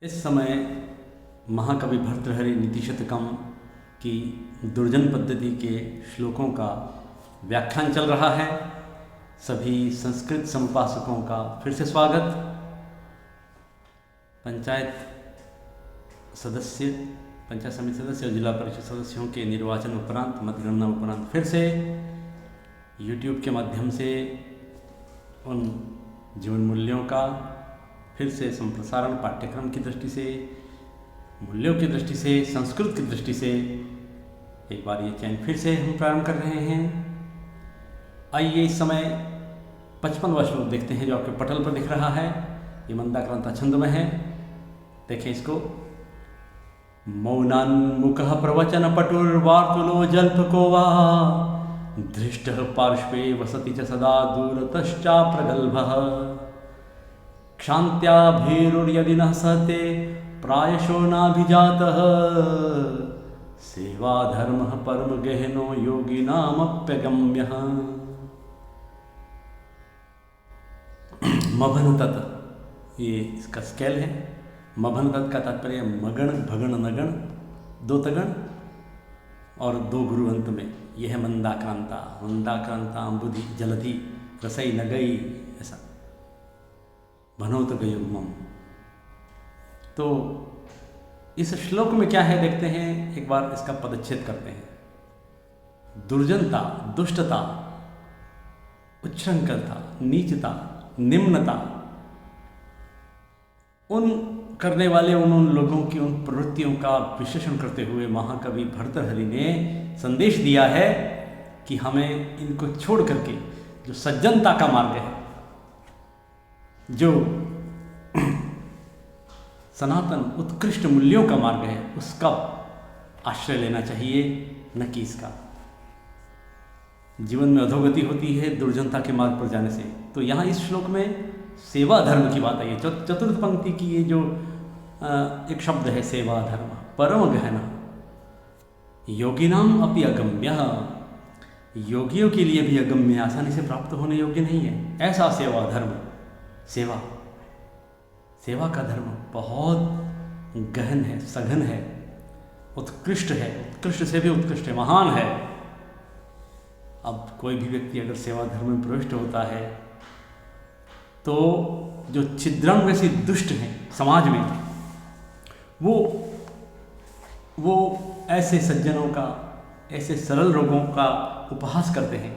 इस समय महाकवि भर्तृहरि नीतिशतकम की दुर्जन पद्धति के श्लोकों का व्याख्यान चल रहा है। सभी संस्कृत समुपासकों का फिर से स्वागत। पंचायत समिति सदस्य और जिला परिषद सदस्यों के निर्वाचन उपरांत मतगणना उपरांत फिर से YouTube के माध्यम से उन जीवन मूल्यों का फिर से संप्रसारण पाठ्यक्रम की दृष्टि से, मूल्यों की दृष्टि से, संस्कृत की दृष्टि से एक बार ये चयन फिर से हम प्रारंभ कर रहे हैं। आइए इस समय 55वां श्लोक देखते हैं जो आपके पटल पर दिख रहा है। ये मंदाक्रांता छंद में है, देखें इसको। मौनान्मुखः प्रवचन पटुर्वार्तुलो जल्पको वा धृष्टः पार्श्वे वसति च सदा दूरतश्चाप्रगल्भः क्षान्त्याभिरुर्यदि न सहते प्रायशो नाभिजातः सेवाधर्मः परम गहनो योगिनामप्यगम्यः। मभन तत् ये इसका स्केल है। मभन तत् का तात्पर्य मगण, भगण, नगण, दो तगण और दो गुरु अंत में। यह है मंदाक्रांता। मंदाक्रांता अम्बुधि जलधि रसई नगई, ऐसा भनोत गयुग्मम। तो इस श्लोक में क्या है देखते हैं, एक बार इसका पदच्छेद करते हैं। दुर्जनता, दुष्टता, उच्छृंखलता, नीचता, निम्नता, उन करने वाले उन लोगों की उन प्रवृत्तियों का विश्लेषण करते हुए महाकवि भर्तृहरि ने संदेश दिया है कि हमें इनको छोड़ करके जो सज्जनता का मार्ग है, जो सनातन उत्कृष्ट मूल्यों का मार्ग है, उसका आश्रय लेना चाहिए, न कि इसका। जीवन में अधोगति होती है दुर्जनता के मार्ग पर जाने से। तो यहाँ इस श्लोक में सेवा धर्म की बात आई है। चतुर्थ पंक्ति की ये जो एक शब्द है सेवा धर्म, परम गहना, योगिनाम अपि अगम्य, योगियों के लिए भी अगम्य, आसानी से प्राप्त होने योग्य नहीं है। ऐसा सेवा धर्म, सेवा का धर्म बहुत गहन है, सघन है, उत्कृष्ट है, उत्कृष्ट से भी उत्कृष्ट है, महान है। अब कोई भी व्यक्ति अगर सेवा धर्म में प्रविष्ट होता है तो जो छिद्रम वैसे दुष्ट हैं समाज में, वो ऐसे सज्जनों का, ऐसे सरल लोगों का उपहास करते हैं।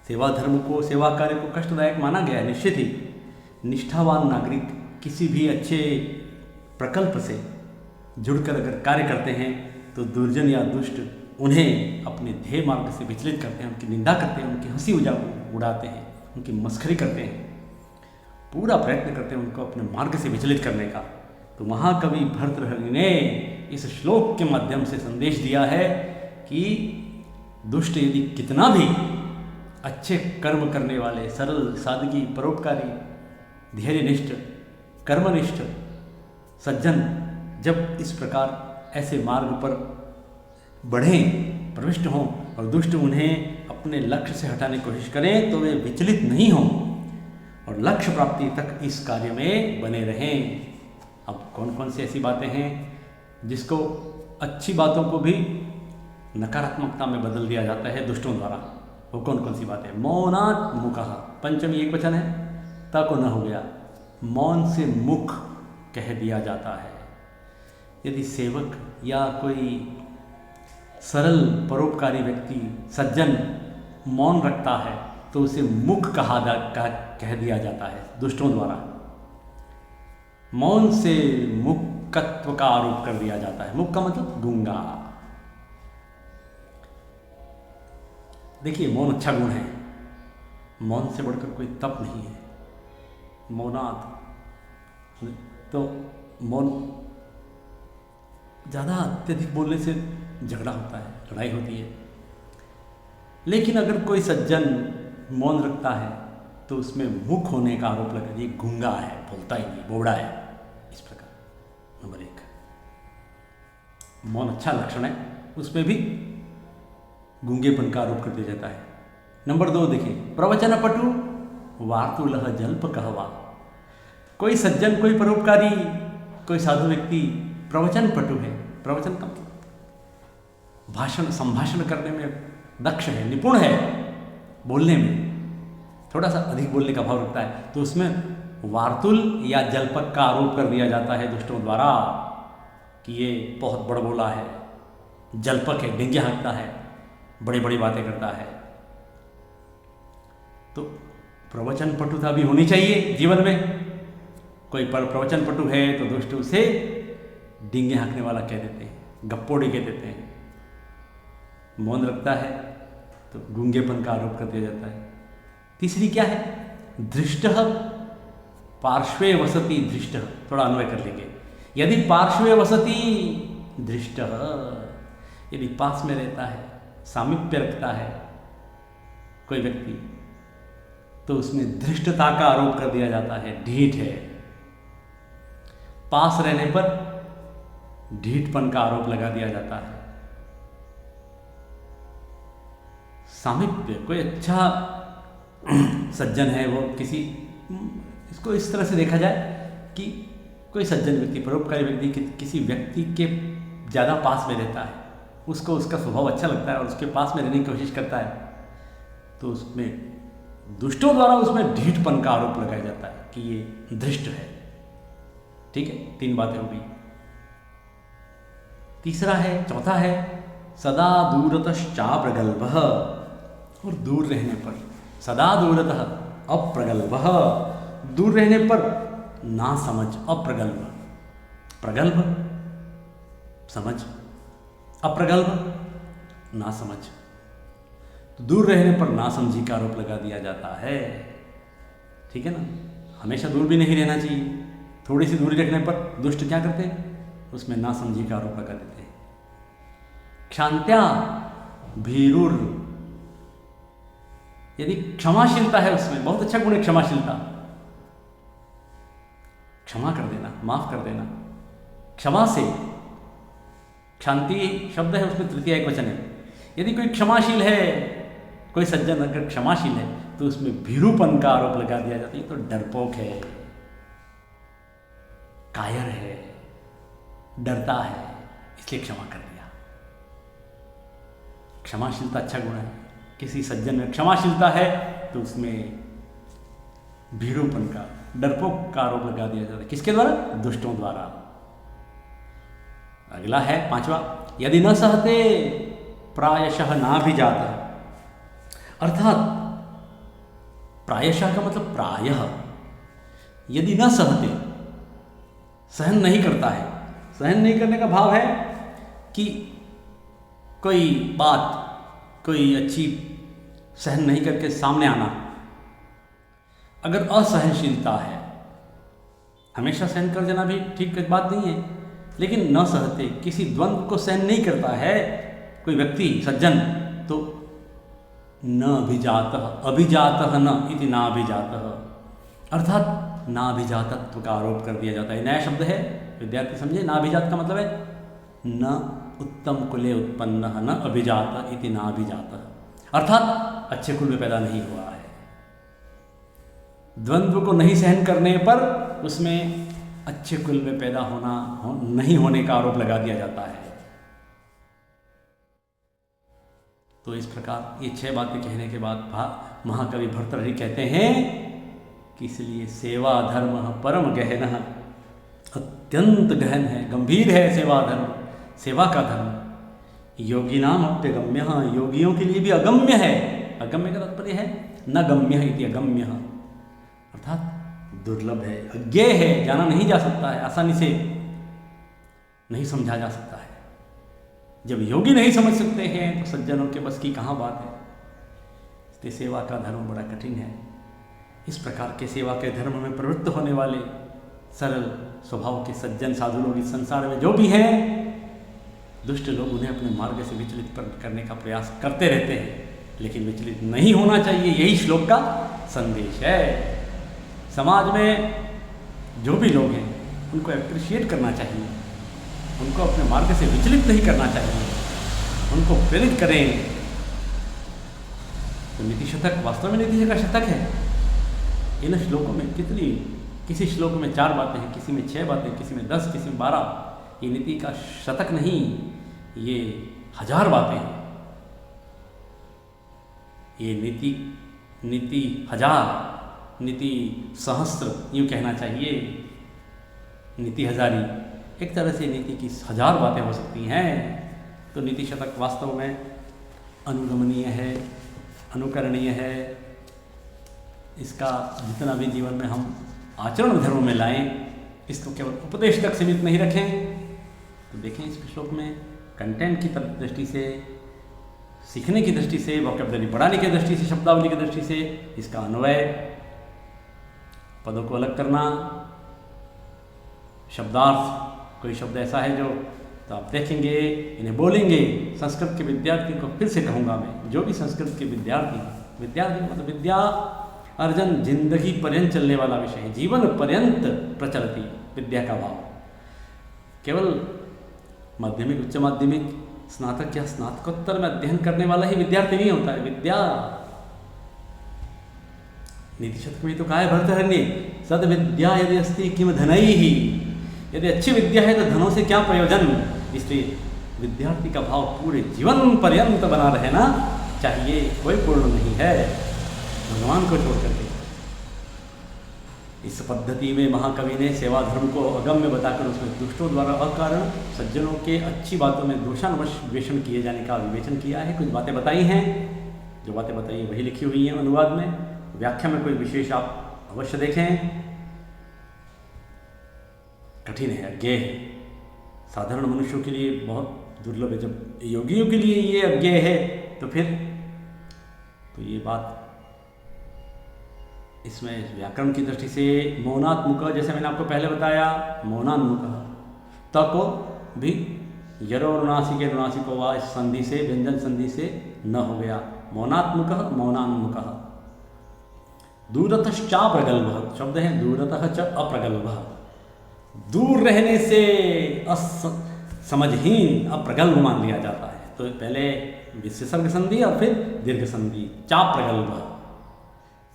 सेवा धर्म को, सेवा कार्य को कष्टदायक माना गया है। निश्चित ही निष्ठावान नागरिक किसी भी अच्छे प्रकल्प से जुड़कर अगर कार्य करते हैं तो दुर्जन या दुष्ट उन्हें अपने ध्येय मार्ग से विचलित करते हैं, उनकी निंदा करते हैं, उनकी हंसी उड़ाते हैं, उनकी मस्खरी करते हैं, पूरा प्रयत्न करते हैं उनको अपने मार्ग से विचलित करने का। तो महाकवि भर्तृहरि ने इस श्लोक के माध्यम से संदेश दिया है कि दुष्ट यदि कितना भी अच्छे कर्म करने वाले, सरल, सादगी, परोपकारी, धैर्यनिष्ठ, कर्मनिष्ठ सज्जन जब इस प्रकार ऐसे मार्ग पर बढ़ें, प्रविष्ट हों और दुष्ट उन्हें अपने लक्ष्य से हटाने की कोशिश करें तो वे विचलित नहीं हों और लक्ष्य प्राप्ति तक इस कार्य में बने रहें। अब कौन कौन सी ऐसी बातें हैं जिसको अच्छी बातों को भी नकारात्मकता में बदल दिया जाता है दुष्टों द्वारा, वो कौन कौन सी बातें? मौनात् मुखः, पंचमी एक वचन है, ता को न हो गया, मौन से मुख कह दिया जाता है। यदि सेवक या कोई सरल परोपकारी व्यक्ति, सज्जन मौन रखता है तो उसे मुख कह दिया जाता है दुष्टों द्वारा। मौन से मुक्कत्व का आरोप कर दिया जाता है। मुख का मतलब गूंगा। देखिए, मौन अच्छा गुण है, मौन से बढ़कर कोई तप नहीं है। मौनात् तो मौन, ज़्यादा अत्यधिक बोलने से झगड़ा होता है, लड़ाई होती है। लेकिन अगर कोई सज्जन मौन रखता है तो उसमें मुख होने का आरोप लगा, ये गूंगा है, बोलता ही नहीं, बोबड़ा है, इस प्रकार। नंबर एक, मौन अच्छा लक्षण है, उसमें भी गूंगेपन का आरोप कर दिया जाता है। नंबर दो देखें, प्रवचन पटु वार्तुलह जल्प कहवा। कोई सज्जन, कोई परोपकारी कोई साधु व्यक्ति प्रवचन पटु है, प्रवचन का भाषण संभाषण करने में दक्ष है, निपुण है, बोलने में थोड़ा सा अधिक बोलने का भाव रखता है, तो उसमें वार्तुल या जल्पक का आरोप कर दिया जाता है दुष्टों द्वारा कि ये बहुत बड़बोला है, जल्पक है, डिंगे हाँकता है, बड़ी बड़ी बातें करता है। तो प्रवचन पटुता भी होनी चाहिए जीवन में। कोई प्रवचन पटु है तो दुष्ट उसे डिंगे हाँकने वाला कह देते हैं, गप्पोड़ी कह देते हैं। मौन रखता है तो गूंगेपन का आरोप कर दिया जाता है। तीसरी क्या है? धृष्टः पार्श्वे वसति धृष्टः। थोड़ा अन्वय कर लेंगे। यदि पार्श्वे वसति धृष्टः, यदि पास में रहता है, सामीप्य रखता है कोई व्यक्ति, तो उसमें धृष्टता का आरोप कर दिया जाता है, ढीठ है। पास रहने पर ढीठपन का आरोप लगा दिया जाता है। सामीप्य, कोई अच्छा सज्जन है, वो किसी, इसको इस तरह से देखा जाए कि कोई सज्जन व्यक्ति, परोपकारी व्यक्ति किसी व्यक्ति के ज़्यादा पास में रहता है, उसको उसका स्वभाव अच्छा लगता है और उसके पास में रहने की कोशिश करता है, तो उसमें दुष्टों द्वारा उसमें ढीठपन का आरोप लगाया जाता है कि ये धृष्ट है। ठीक है, 3 बातें हो गई। तीसरा है, चौथा है सदा दूरतश्चाप्रगल्भः, और दूर रहने पर, सदा दूरतः अप्रगल्भः, दूर रहने पर ना समझ, अप्रगल्भ, प्रगल्भ समझ, अप्रगल्भ ना समझ। तो दूर रहने पर ना समझी का आरोप लगा दिया जाता है। ठीक है ना, हमेशा दूर भी नहीं रहना चाहिए। थोड़ी सी दूरी रखने पर दुष्ट क्या करते हैं? उसमें ना समझी का आरोप लगा देते हैं। क्षांत्या भीरुर, यदि क्षमाशीलता है उसमें, बहुत अच्छा गुण है क्षमाशीलता, क्षमा कर देना, माफ कर देना, क्षमा से, क्षांति शब्द है उसमें तृतीया एक वचन है। यदि कोई क्षमाशील है, कोई सज्जन अगर क्षमाशील है, तो उसमें भीरुपन का आरोप लगा दिया जाता है, तो डरपोक है, कायर है, डरता है, इसलिए क्षमा कर दिया। क्षमाशीलता अच्छा गुण है। किसी सज्जन में क्षमाशीलता है तो उसमें भीरुपन का, डरपोक का आरोप लगा दिया जाता है। किसके द्वारा? दुष्टों द्वारा। अगला है 5वां, यदि न सहते प्रायशः नाभिजातः, अर्थात प्रायशः का मतलब प्रायः, यदि न सहते, सहन नहीं करता है। सहन नहीं करने का भाव है कि कोई बात, कोई अच्छी सहन नहीं करके सामने आना। अगर असहनशीलता है, हमेशा सहन कर जाना भी ठीक बात नहीं है, लेकिन न सहते, किसी द्वंद्व को सहन नहीं करता है कोई व्यक्ति, सज्जन, तो न अभिजातः, अभिजातः न इति नाभिजातः, अर्थात नाभिजातत्व का आरोप कर दिया जाता है। नया शब्द है, विद्यार्थी समझे। नाभिजात का मतलब है न उत्तम कुले उत्पन्न, न अभिजात इति नाभिजातः, अर्थात अच्छे कुल में पैदा नहीं हुआ है। द्वंद्व को नहीं सहन करने पर उसमें अच्छे कुल में पैदा नहीं होने का आरोप लगा दिया जाता है। तो इस प्रकार ये 6 बातें कहने के बाद महाकवि भर्तृहरि कहते हैं कि इसलिए सेवा धर्म परम गहन, अत्यंत गहन है, गंभीर है सेवा धर्म, सेवा का धर्म। योगी नाम अप्यगम्य, योगियों के लिए भी अगम्य है। अगम्य का तात्पर्य है न गम्य इति अगम्य, अर्थात दुर्लभ है, अज्ञेय है, जाना नहीं जा सकता है, आसानी से नहीं समझा जा सकता है। जब योगी नहीं समझ सकते हैं तो सज्जनों के बस की कहाँ बात है। इसलिए सेवा का धर्म बड़ा कठिन है। इस प्रकार के सेवा के धर्म में प्रवृत्त होने वाले सरल स्वभाव के सज्जन साधु लोग इस संसार में जो भी हैं, दुष्ट लोग उन्हें अपने मार्ग से विचलित करने का प्रयास करते रहते हैं, लेकिन विचलित नहीं होना चाहिए। यही श्लोक का संदेश है। समाज में जो भी लोग हैं उनको अप्रिशिएट करना चाहिए, उनको अपने मार्ग से विचलित नहीं करना चाहिए, उनको प्रेरित करें। तो नीति शतक वास्तव में नीति का शतक है। इन श्लोकों में कितनी किसी श्लोक में 4 बातें हैं, किसी में 6 बातें, किसी में 10, किसी में 12। ये नीति का शतक नहीं, ये 1000 बातें हैं। ये नीति 1000, नीति सहस्त्र यूँ कहना चाहिए, नीति हजारी। एक तरह से नीति की 1000 बातें हो सकती हैं। तो नीति शतक वास्तव में अनुगमनीय है, अनुकरणीय है। इसका जितना भी जीवन में हम आचरण धर्म में लाएं, इसको केवल उपदेश तक सीमित नहीं रखें। तो देखें इस श्लोक में कंटेंट की दृष्टि से, सीखने की दृष्टि से, वोकैबुलरी बढ़ाने की दृष्टि से, शब्दावली की दृष्टि से इसका अन्वय, पदों को अलग करना, शब्दार्थ। कोई शब्द ऐसा है जो तो आप देखेंगे, इन्हें बोलेंगे। संस्कृत के विद्यार्थी को फिर से कहूँगा मैं, जो भी संस्कृत के विद्यार्थी मतलब विद्या अर्जन जिंदगी पर्यंत चलने वाला विषय है, जीवन पर्यंत प्रचलती विद्या का भाव। केवल माध्यमिक, उच्च माध्यमिक, स्नातक या स्नातकोत्तर में अध्ययन करने वाला ही विद्यार्थी नहीं होता है। विद्या नीति शतक में तो कहा है भर्तहरि, सद विद्या यदि अस्ति किम धनैहि। यदि अच्छी विद्या है तो धनों से क्या प्रयोजन। इसलिए विद्यार्थी का भाव पूरे जीवन पर्यंत बना रहना चाहिए, कोई पूर्ण नहीं है भगवान को छोड़ करके। इस पद्धति में महाकवि ने सेवा धर्म को अगम्य बताकर उसमें दुष्टों द्वारा अकारण सज्जनों के अच्छी बातों में दोषानुवश द्वेषण किए जाने का विवेचन किया है। कुछ बातें बताई हैं, जो बातें बताई वही लिखी हुई हैं अनुवाद में। व्याख्या में कोई विशेष आप अवश्य देखें। कठिन है, अज्ञेय है, साधारण मनुष्यों के लिए बहुत दुर्लभ है। जब योगियों के लिए ये अज्ञेय है तो फिर तो ये बात इसमें व्याकरण की दृष्टि से मौनात्मुक, जैसे मैंने आपको पहले बताया, मौनान्मुख त को भी यरोनुनासिक के नुनासिको वा इस संधि से, व्यंजन संधि से न हो गया। मौनात्मुक, मौनान्मुक। दूरतश्चा प्रगल्भ शब्द है, दूरतः च अप्रगल्भ। दूर रहने से समझहीन अप्रगल्भ मान लिया जाता है। तो पहले विशेषज्ञ संधि और फिर दीर्घ संधि, चा प्रगल्भ।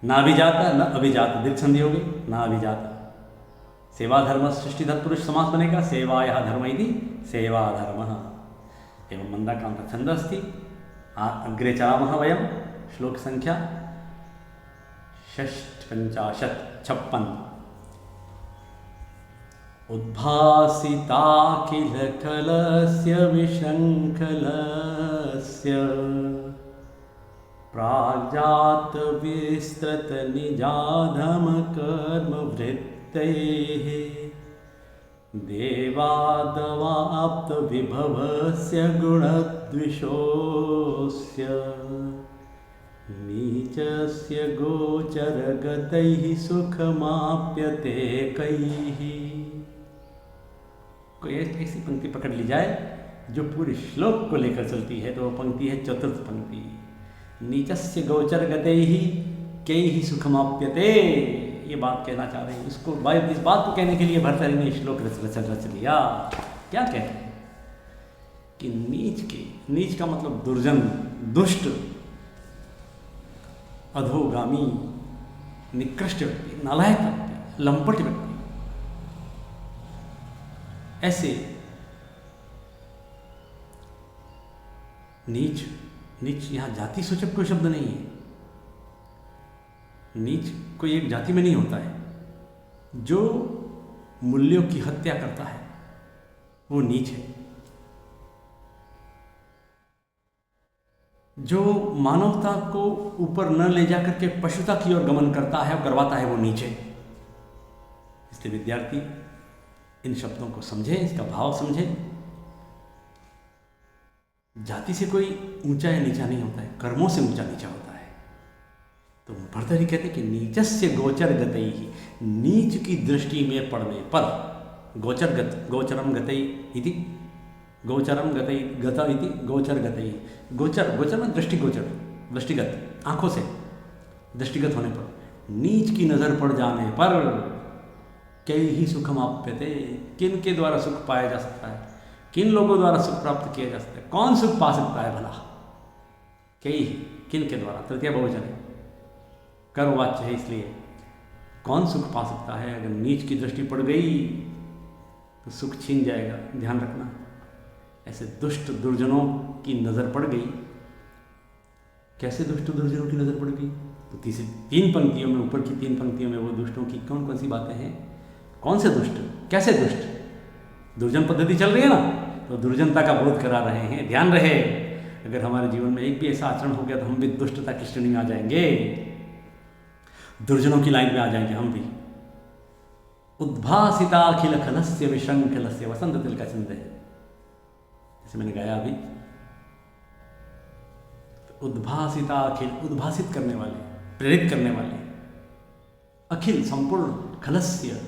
ना अभिजात न अभिजात, दीर्घ संधि होगी, ना अभिजात। सेवा धर्म सृष्टि तत्पुरुष समास बनेगा, सेवाया धर्म इति सेवा धर्म। एवं मंदाक्रांत छंद अस्ति। अग्रे चलामः वयं। श्लोक संख्या 56। उद्भासिता किल खलस्य विशृंखलस्य प्राजात विस्तृत निजाधम कर्म वृत्तेः देवादवाप्त विभवस्य गुणद्विषोऽस्य नीचस्य गोचरगतैः सुखमाप्यते कैः। कोई ऐसी पंक्ति पकड़ ली जाए जो पूरे श्लोक को लेकर चलती है, तो वो पंक्ति है चतुर्थ पंक्ति। नीचस्य गोचर गतैहि कैहि सुखमाप्यते। ये बात कहना चाह रहे हैं। इसको इस बात को कहने के लिए भर्तहरि ने श्लोक रच लिया। क्या कहते हैं कि नीच का मतलब दुर्जन, दुष्ट, अधोगामी, निकृष्ट व्यक्ति, नालायक व्यक्ति, लंपट व्यक्ति, ऐसे नीच यहाँ जाति सूचक कोई शब्द नहीं है। नीच कोई एक जाति में नहीं होता है। जो मूल्यों की हत्या करता है वो नीच है। जो मानवता को ऊपर न ले जाकर के पशुता की ओर गमन करता है और करवाता है वो नीच है। इसलिए विद्यार्थी इन शब्दों को समझे, इसका भाव समझे। जाति से कोई ऊंचा या नीचा नहीं होता है, कर्मों से ऊंचा नीचा होता है। तो भर्तहरि कहते हैं कि नीचस्य गोचर गतैहि, नीच की दृष्टि में पड़ने पर, गोचरम गतै इति, गोचरम गतै गत इति गोचर गतै। गोचर में दृष्टिगोचर, दृष्टिगत, आंखों से दृष्टिगत होने पर, नीच की नजर पड़ जाने पर कैहि सुखमाप्यते, किन के द्वारा सुख पाया जा सकता है, किन लोगों द्वारा सुख प्राप्त किया जा सकता है, कौन सुख पा सकता है भला। कैहि, किन के द्वारा, तृतीय बहुवचन है, कर्मवाच्य है, इसलिए कौन सुख पा सकता है? अगर नीच की दृष्टि पड़ गई तो सुख छीन जाएगा, ध्यान रखना। ऐसे दुष्ट दुर्जनों की नज़र पड़ गई। कैसे दुष्ट दुर्जनों की नज़र पड़ गई? तो तीसरी 3 पंक्तियों में, ऊपर की 3 पंक्तियों में वो दुष्टों की कौन कौन सी बातें हैं? कौन से दुष्ट, कैसे दुष्ट? दुर्जन पद्धति चल रही है ना, तो दुर्जनता का बोध करा रहे हैं। ध्यान रहे, अगर हमारे जीवन में एक भी ऐसा आचरण हो गया तो हम भी दुष्टता की श्रेणी में आ जाएंगे, दुर्जनों की लाइन में आ जाएंगे हम भी। उद्भासिता अखिल खलस्य विशृंखलस्य, वसंत तिल का छंद है, जैसे मैंने गाया अभी। तो उद्भासिता अखिल, उद्भासित करने वाले, प्रेरित करने वाले, अखिल संपूर्ण, खलस्य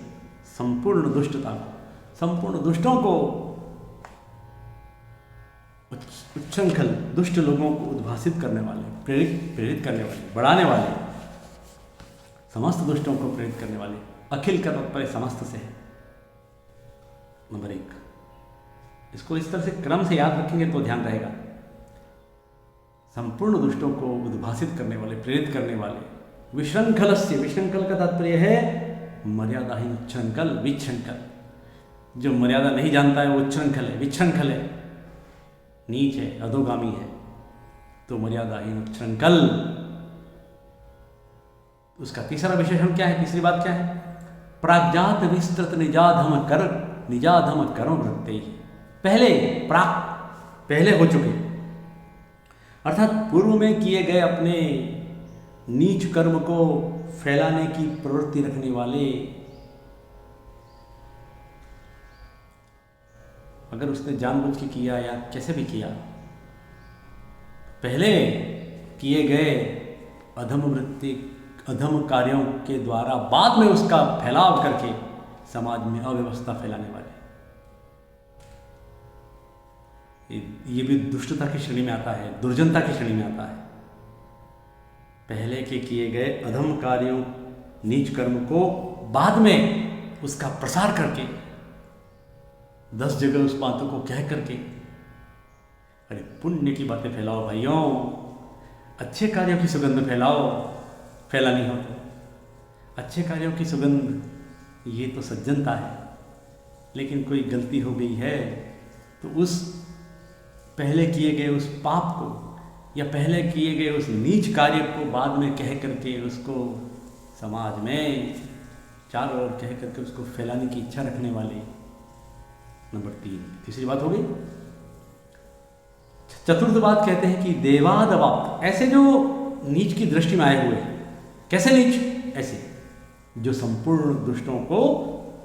संपूर्ण दुष्टता को, संपूर्ण दुष्टों को, उच्छृंखल दुष्ट लोगों को उद्भासित करने वाले, प्रेरित करने वाले, बढ़ाने वाले, समस्त दुष्टों को प्रेरित करने वाले। अखिल का तात्पर्य समस्त से है, नंबर 1। इसको इस तरह से क्रम से याद रखेंगे तो ध्यान रहेगा। संपूर्ण दुष्टों को उद्भासित करने वाले, प्रेरित करने वाले। विशृंखलस्य, विशृंखल का तात्पर्य है मर्यादाहीन, उच्छृंखल, विच्छृंखल। जो मर्यादा नहीं जानता है वो उच्छृंखल है, विच्छृंखल है, नीच है, अधोगामी है। तो मर्यादाहीन, उच्छृंखल। उसका तीसरा विशेषण क्या है? तीसरी बात क्या है? प्राग्जात विस्तृत निजाधम करो वृत्ते ही। पहले हो चुके, अर्थात पूर्व में किए गए अपने नीच कर्म को फैलाने की प्रवृत्ति रखने वाले, अगर उसने जानबूझ के किया या कैसे भी किया, पहले किए गए अधम कार्यों के द्वारा बाद में उसका फैलाव करके समाज में अव्यवस्था फैलाने वाले, ये भी दुष्टता की श्रेणी में आता है, दुर्जनता की श्रेणी में आता है। पहले के किए गए अधम कार्यों, नीच कर्म को बाद में उसका प्रसार करके 10 जगह उस बातों को कह करके, अरे पुण्य की बातें फैलाओ भाइयों, अच्छे कार्यों की सुगंध फैलाओ, फैलानी हो तो अच्छे कार्यों की सुगंध, ये तो सज्जनता है। लेकिन कोई गलती हो गई है तो उस पहले किए गए उस पाप को या पहले किए गए उस नीच कार्य को बाद में कह करके उसको समाज में चारों ओर कह करके उसको फैलाने की इच्छा रखने वाले, नंबर 3। तीसरी बात हो गई। चतुर्थ बात कहते हैं कि देवाद अवाप्त, ऐसे जो नीच की दृष्टि में आए हुए हैं। कैसे नीच? ऐसे जो संपूर्ण दुष्टों को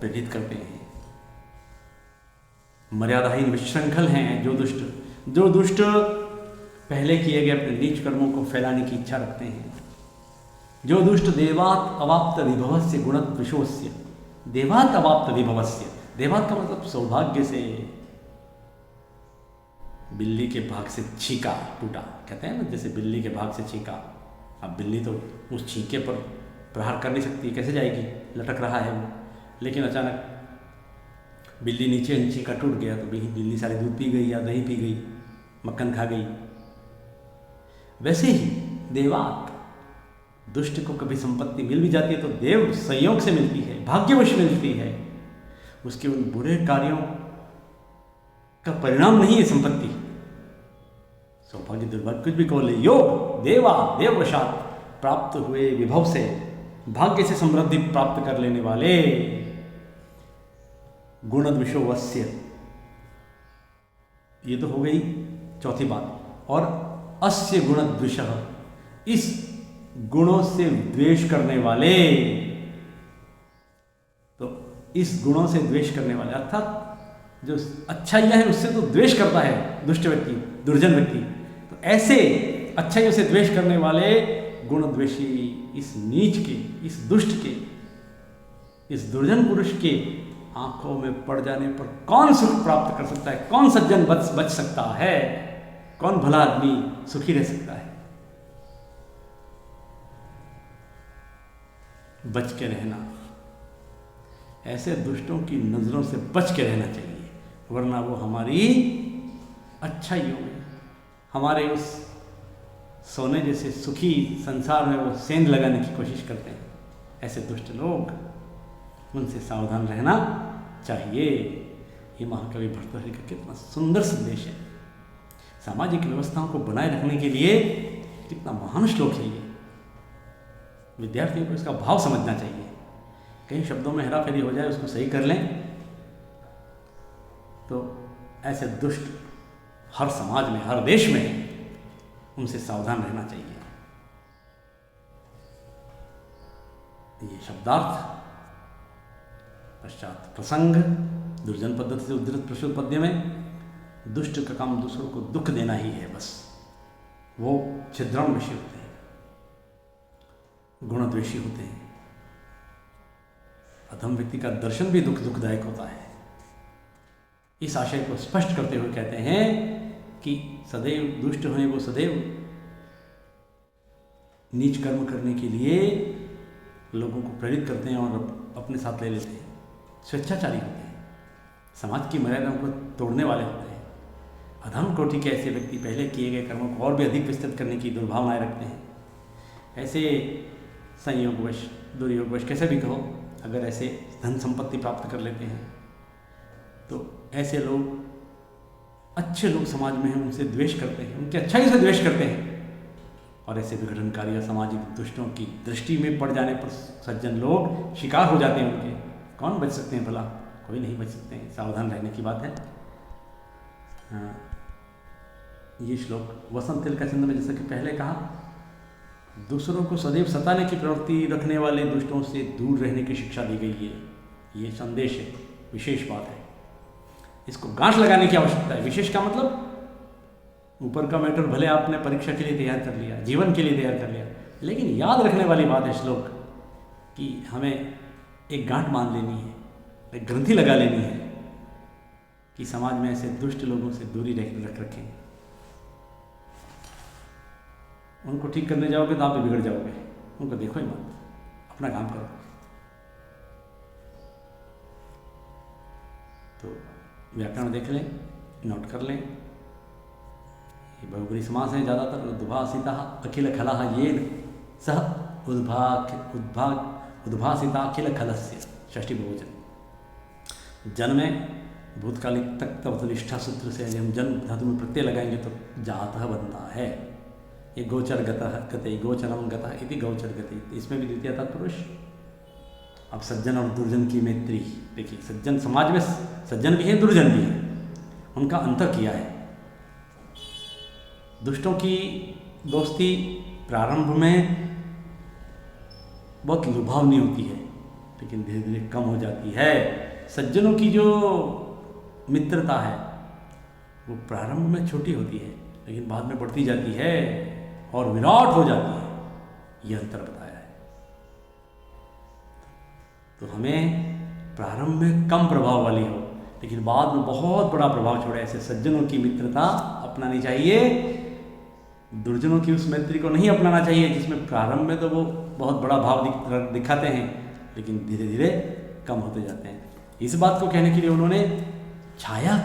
प्रेरित करते हैं, मर्यादाहीन, विशृंखल हैं। जो दुष्ट पहले किए गए अपने नीच कर्मों को फैलाने की इच्छा रखते हैं, जो दुष्ट देवात अवाप्त विभवस्य गुणद्विषोस्य, देवात अवाप्त विभवस्य, देवात का मतलब सौभाग्य से, बिल्ली के भाग से छींका टूटा, कहते हैं ना, जैसे बिल्ली के भाग से छींका। अब बिल्ली तो उस छींके पर प्रहार कर नहीं सकती, कैसे जाएगी, लटक रहा है वो। लेकिन अचानक बिल्ली नीचे छींका टूट गया तो बिल्ली सारी दूध पी गई या दही पी गई, मक्खन खा गई। वैसे ही देवात, दुष्ट को कभी संपत्ति मिल भी जाती है तो देव संयोग से मिलती है, भाग्यवश मिलती है। उसके उन बुरे कार्यों का परिणाम नहीं है संपत्ति, सौभाग्य दुर्भाग्य कुछ भी कहो ले। योग देवा देववशात प्राप्त हुए विभव से, भाग्य से समृद्धि प्राप्त कर लेने वाले, गुणद्विषोवस्य, ये तो हो गई चौथी बात। और अस्य गुणद्विषः, इस गुणों से द्वेष करने वाले, तो इस गुणों से द्वेष करने वाले अर्थात जो अच्छाइयाँ हैं उससे तो द्वेष करता है दुष्ट व्यक्ति, दुर्जन व्यक्ति। तो ऐसे अच्छाइयों से द्वेष करने वाले गुणद्वेषी इस नीच के, इस दुष्ट के, इस दुर्जन पुरुष के आंखों में पड़ जाने पर कौन सुख प्राप्त कर सकता है? कौन सज्जन बच सकता है? कौन भला आदमी सुखी रह सकता है? बच के रहना, ऐसे दुष्टों की नजरों से बच के रहना चाहिए, वरना वो हमारी अच्छाइयों में, हमारे उस सोने जैसे सुखी संसार में वो सेंध लगाने की कोशिश करते हैं। ऐसे दुष्ट लोग, उनसे सावधान रहना चाहिए। ये महाकवि भर्तृहरि का कितना सुंदर संदेश है। सामाजिक व्यवस्थाओं को बनाए रखने के लिए कितना महान श्लोक है ये। विद्यार्थियों को इसका भाव समझना चाहिए। कई शब्दों में हेरा फेरी हो जाए, उसको सही कर लें तो ऐसे दुष्ट हर समाज में, हर देश में हैं, उनसे सावधान रहना चाहिए। ये शब्दार्थ। पश्चात प्रसंग दुर्जन पद्धति से उद्धृत प्रस्तुत पद्य में दुष्ट का काम दूसरों को दुख देना ही है, बस। वो छिद्रण विषय होते हैं, गुणद्वेषी होते हैं। अधम व्यक्ति का दर्शन भी दुखदायक होता है। इस आशय को स्पष्ट करते हुए कहते हैं कि सदैव दुष्ट हैं वो, सदैव नीच कर्म करने के लिए लोगों को प्रेरित करते हैं और अपने साथ ले लेते हैं। स्वेच्छाचारी होते हैं, समाज की मर्यादाओं को तोड़ने वाले होते हैं। अधम कोटि के ऐसे व्यक्ति पहले किए गए कर्मों को और भी अधिक विस्तृत करने की दुर्भावनाएं रखते हैं। ऐसे संयोगवश, दुर्योगवश, कैसे भी कहो, अगर ऐसे धन संपत्ति प्राप्त कर लेते हैं तो ऐसे लोग, अच्छे लोग समाज में हैं, उनसे द्वेष करते हैं, उनकी अच्छाई से द्वेष करते हैं। और ऐसे विघटनकारी या सामाजिक दुष्टों की दृष्टि में पड़ जाने पर सज्जन लोग शिकार हो जाते हैं उनके। कौन बच सकते हैं भला? कोई नहीं बच सकते हैं। सावधान रहने की बात है। ये श्लोक वसंत तिलका चंद्र में, जैसा कि पहले कहा, दूसरों को सदैव सताने की प्रवृत्ति रखने वाले दुष्टों से दूर रहने की शिक्षा दी गई है। ये संदेश है, विशेष बात है। इसको गांठ लगाने की आवश्यकता है। विशेष का मतलब ऊपर का मैटर भले आपने परीक्षा के लिए तैयार कर लिया, जीवन के लिए तैयार कर लिया, लेकिन याद रखने वाली बात है श्लोक कि हमें एक गांठ बांध लेनी है, एक ग्रंथि लगा लेनी है कि समाज में ऐसे दुष्ट लोगों से दूरी रख रखें। उनको ठीक करने जाओगे तो आप भी बिगड़ जाओगे। उनको देखो ही मत, अपना काम करो। तो व्याकरण देख लें, नोट कर लें। ये बहुब्री समास है ज़्यादातर। उद्भासिता अखिल खलः येन सह उद्भासिता अखिल खलस्य, षष्ठी बहुवचन। जन में भूतकालिक तक निष्ठा सूत्र से हम जन्म धातु में प्रत्यय लगाएंगे तो जातः बनता है। ये गोचर गतः गते, गोचरम गतः इति गोचर गति, इसमें भी द्वितीय तत्पुरुष। अब सज्जन और दुर्जन की मैत्री देखिए। सज्जन, समाज में सज्जन भी हैं, दुर्जन भी हैं, उनका अंतर किया है। दुष्टों की दोस्ती प्रारंभ में बहुत लुभावनी होती है, लेकिन धीरे धीरे कम हो जाती है। सज्जनों की जो मित्रता है वो प्रारंभ में छोटी होती है, लेकिन बाद में बढ़ती जाती है और विराट हो जाती है। यह अंतर बताया है। तो हमें प्रारंभ में कम प्रभाव वाली हो, लेकिन बाद में बहुत बड़ा प्रभाव छोड़े, ऐसे सज्जनों की मित्रता अपनानी चाहिए। दुर्जनों की उस मैत्री को नहीं अपनाना चाहिए जिसमें प्रारंभ में तो वो बहुत बड़ा भाव दिखाते हैं, लेकिन धीरे धीरे कम होते जाते हैं। इस बात को कहने के लिए उन्होंने छाया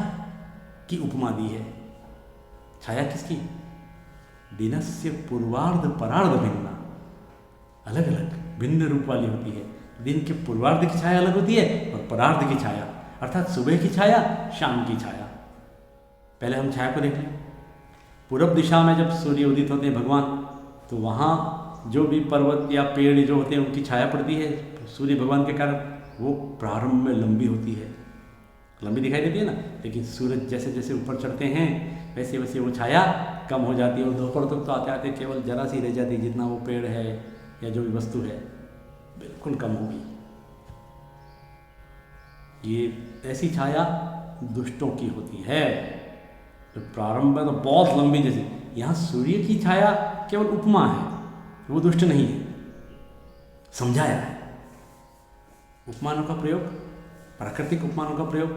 की उपमा दी है। छाया किसकी? दिनस्य पूर्वार्ध परार्ध भिन्ना, अलग अलग भिन्न रूप वाली होती है। दिन के पूर्वार्ध की छाया अलग होती है और परार्ध की छाया, अर्थात सुबह की छाया, शाम की छाया। पहले हम छाया को देख लें। पूरब दिशा में जब सूर्य उदित होते हैं भगवान, तो वहाँ जो भी पर्वत या पेड़ जो होते हैं उनकी छाया पड़ती है सूर्य भगवान के कारण। वो प्रारंभ में लंबी होती है, लंबी दिखाई देती है ना, लेकिन सूरज जैसे जैसे ऊपर चढ़ते हैं वैसे वैसे वो छाया कम हो जाती है और दोपहर तक तो आते आते केवल जरा सी रह जाती है। जितना वो पेड़ है या जो भी वस्तु है बिल्कुल कम होगी। ये ऐसी छाया दुष्टों की होती है। तो प्रारंभ में तो बहुत लंबी, जैसे यहाँ सूर्य की छाया केवल उपमा है, वो दुष्ट नहीं है, समझाया है। उपमानों का प्रयोग, प्राकृतिक उपमानों का प्रयोग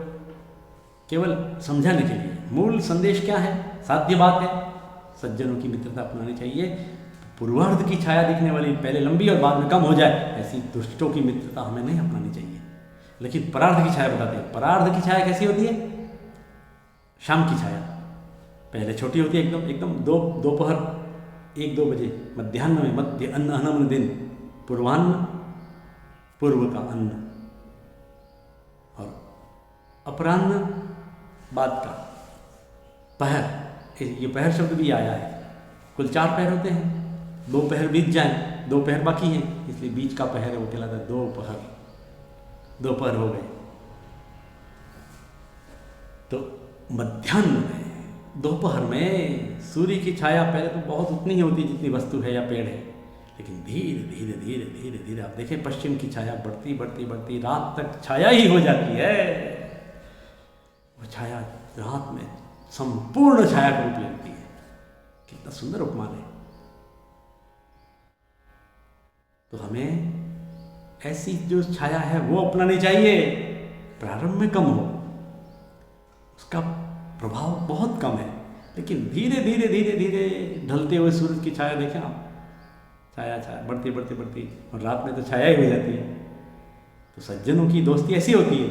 केवल समझाने के लिए। मूल संदेश क्या है? साध्य बात है, सज्जनों की मित्रता अपनानी चाहिए। पूर्वार्ध की छाया दिखने वाली पहले लंबी और बाद में कम हो जाए, ऐसी दुष्टों की मित्रता हमें नहीं अपनानी चाहिए। लेकिन परार्ध की छाया बताते हैं। परार्ध की छाया कैसी होती है? शाम की छाया पहले छोटी होती है, एकदम दोपहर 1-2 बजे, मध्याह्न में, मध्य अन्न अनमन दिन, पूर्वान्न पूर्व का अन्न, और अपराह्न बाद का पहर। ये पहर शब्द भी आया है। कुल 4 पहर होते हैं, 2 पहर बीत जाएं, 2 पहर बाकी हैं, इसलिए बीच का पहर है वो कहलाता है दोपहर। 2 पहर हो गए। तो मध्याह्न में, दोपहर में सूर्य की छाया पहले तो बहुत उतनी ही होती जितनी वस्तु है या पेड़ है, लेकिन धीरे धीरे धीरे धीरे धीरे आप देखें पश्चिम की छाया बढ़ती बढ़ती बढ़ती रात तक छाया ही हो जाती है। वो छाया रात में संपूर्ण छाया का रूप लेती है। कितना सुंदर उपमान है। तो हमें ऐसी जो छाया है वो अपनानी चाहिए। प्रारंभ में कम हो, उसका प्रभाव बहुत कम है, लेकिन धीरे धीरे धीरे धीरे ढलते हुए सूरज की छाया देखें आप, छाया छाया बढ़ती बढ़ती बढ़ती, और रात में तो छाया ही हो जाती है। तो सज्जनों की दोस्ती ऐसी होती है।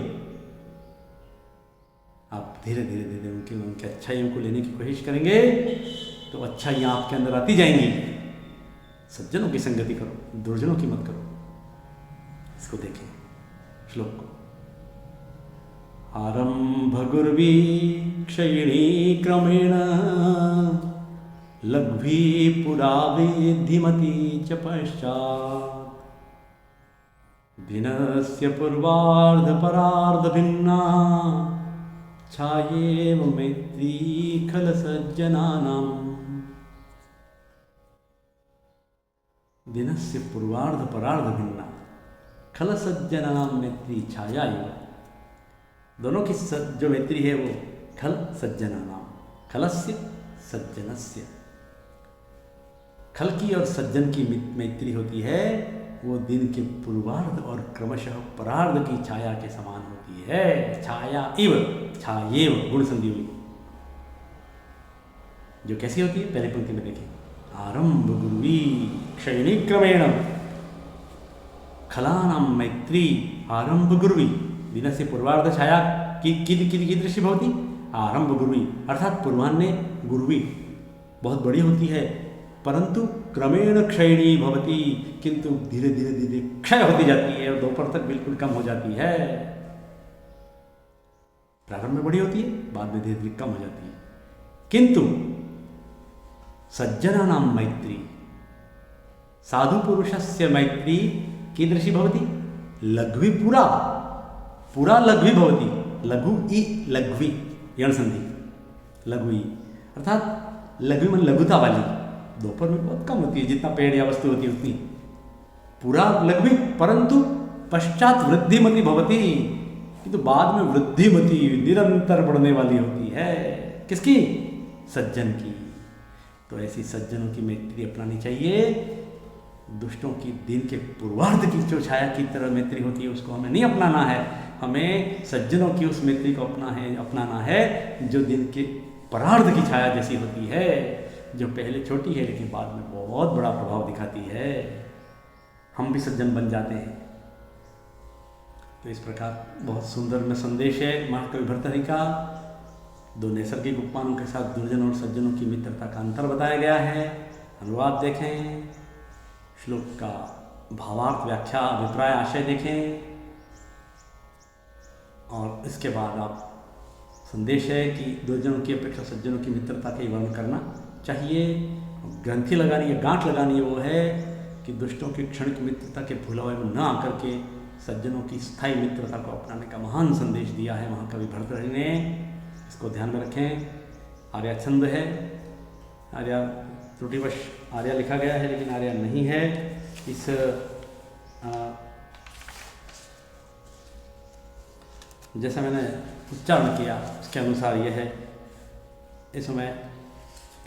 आप धीरे धीरे धीरे उनके अच्छाइयों को लेने की कोशिश करेंगे तो अच्छाइयाँ आपके अंदर आती जाएंगी। सज्जनों की संगति करो, दुर्जनों की मत करो। इसको देखें श्लोक को। आरंभ गुर्वी क्षयिणी क्रमेण लघ्वी पुरा वेद्धिमती च पश्चात् दिनस्य पूर्वार्ध परार्ध भिन्ना छायेव मैत्री खल सज्जनानाम्। दिनस्य पूर्वार्ध परार्ध भिन्ना खल सज्जनानाम् मैत्री छाया एव। दोनों की जो मैत्री है वो खल सज्जनानाम्, खलस्य सज्जनस्य। खल की और सज्जन की मैत्री होती है वो दिन के पूर्वार्ध और क्रमशः परार्ध की छाया के समान होती है। छाया इव, छायेव गुण संधि हुई, जो कैसी होती है पहली पंक्ति में देखें। आरंभ गुर्वी क्षयिणी क्रमेण खलानां मैत्री आरंभ गुर्वी। दिन से पूर्वार्ध छाया कीदृशी भवति आरंभ गुर्वी, अर्थात पूर्वाह्ने गुर्वी बहुत बड़ी होती है, परंतु क्रमेण क्षयिणी भवति, किंतु धीरे धीरे धीरे क्षय होती जाती है और दोपहर तक बिल्कुल कम हो जाती है। प्रारंभ में बड़ी होती है, बाद में धीरे धीरे कम हो जाती है। किंतु सज्जनानां मैत्री, साधु पुरुषस्य मैत्री कीदृशी भवति लघ्वी पुरा, पुरा लघ्वी भवति। लघु ई लघ्वी यण संधि, लघ्वी अर्थात लघ्वी मन लघुता वाली। दोपहर में बहुत कम होती है, जितना पेड़ या वस्तु होती है उतनी। पूरा लघ्वी परंतु पश्चात वृद्धिमती भवति, किंतु बाद में वृद्धिमती निरंतर बढ़ने वाली होती है। किसकी? सज्जन की। तो ऐसी सज्जनों की मैत्री अपनानी चाहिए। दुष्टों की दिन के पूर्वार्ध की जो छाया की तरह मैत्री होती है उसको हमें नहीं अपनाना है। हमें सज्जनों की उस मैत्री को अपनाना है जो दिन के परार्ध की छाया जैसी होती है, जो पहले छोटी है लेकिन बाद में बहुत बड़ा प्रभाव दिखाती है। हम भी सज्जन बन जाते हैं। तो इस प्रकार बहुत सुंदर में संदेश है महाकवि भर्तृहरि का। 2 नैसर्गिक उपमानों के साथ दुर्जन और सज्जनों की मित्रता का अंतर बताया गया है। अनुवाद देखें, श्लोक का भावार्थ, व्याख्या, अभिप्राय, आशय देखें, और इसके बाद आप संदेश है कि दुर्जनों की अपेक्षा सज्जनों की मित्रता का वर्णन करना चाहिए। ग्रंथि लगानी या गांठ लगानी वो है कि दुष्टों की क्षणिक मित्रता के भुलावे में न आकर के सज्जनों की स्थायी मित्रता को अपनाने का महान संदेश दिया है महाकवि भर्तृहरि ने। इसको ध्यान में रखें। आर्या छंद है, आर्या त्रुटिवश आर्या लिखा गया है लेकिन आर्या नहीं है। इस जैसा मैंने उच्चारण किया उसके अनुसार यह है। इसमें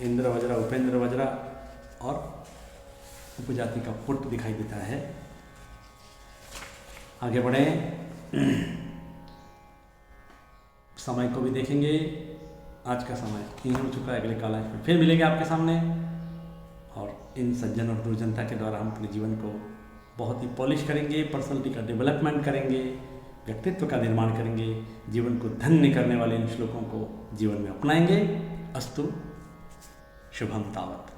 इंद्र वज्रा, उपेंद्र वज्रा और उपजाति का पुट दिखाई देता है। आगे बढ़े, समय को भी देखेंगे। आज का समय यही हो चुका है, अगले कालांश में फिर मिलेंगे आपके सामने। और इन सज्जन और दुर्जनता के द्वारा हम अपने जीवन को बहुत ही पॉलिश करेंगे, पर्सनैलिटी का डेवलपमेंट करेंगे, व्यक्तित्व का निर्माण करेंगे, जीवन को धन्य करने वाले इन श्लोकों को जीवन में अपनाएंगे। अस्तु, शुभम तावत्।